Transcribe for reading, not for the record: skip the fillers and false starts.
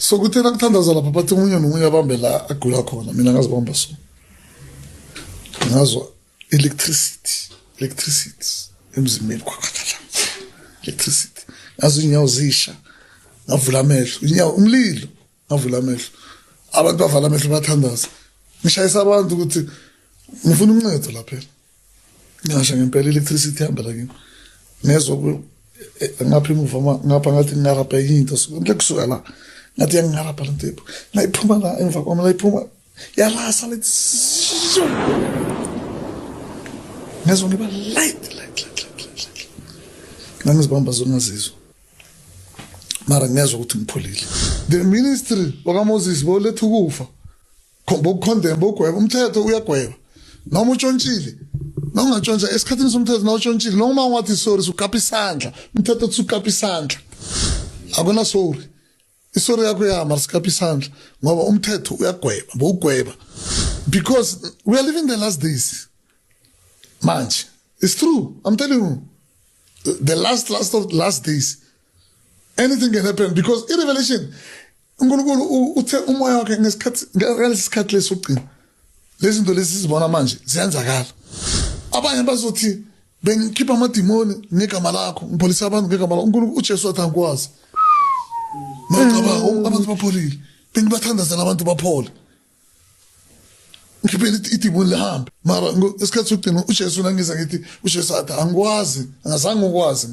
sokuthena kuthandaza lapha bathi umunye nomunye abambe la agula khona mina ngazibamba so ngazo electricity emzimbeni kwakhala electricity ngazo inyawo zisha ngavula amehlo inyawo umlilo ngavula amehlo abantu bavala amehlo bathandaza ngishayisa abantu ukuthi ngifuna uncedo lapha ngisho ngempela electricity ihambela kimi nezwe ngapha emuva ngapha ngathi ngarapha into ngikusuka la ngathi yangarapha lento nayiphuma la emva kwami la iphuma yalasa lethi nezwe ngiba light ngizibamba zongazizwa mara ngiyazwa ukuthi ngipholile the ministry wakaMoses boletha ukufa bokukhondemba bogweba umthetho uyagweba noma utshontshile noma ungantshontsha esikhathini somthetho nawo utshontshile noma ungathi sorry sukapa isandla umthetho usukapa isandla akuna sorry isorry yakho yama sikapa isandla ngoba umthetho uyagweba bogweba because we are living the last days manje it's true I'm telling you the last days anything can happen because in Revelation uNkulunkulu uthe umoya wakhe ngesikhathi lesugcina lezi zinto lezi sizibona manje ziyenzakala abanye bazothi bengikhipha amadimoni ngegama lakho ngipholisa abantu ngegama lakho uNkulunkulu uJesu wathi angikwazi maqaba abantu bapholile bengibathandazela abantu baphole ngiphelile idimoni lihambe mara esikhathi sokugcina uJesu nangiza ngithi uJesu athi angikwazi angazange ukwazi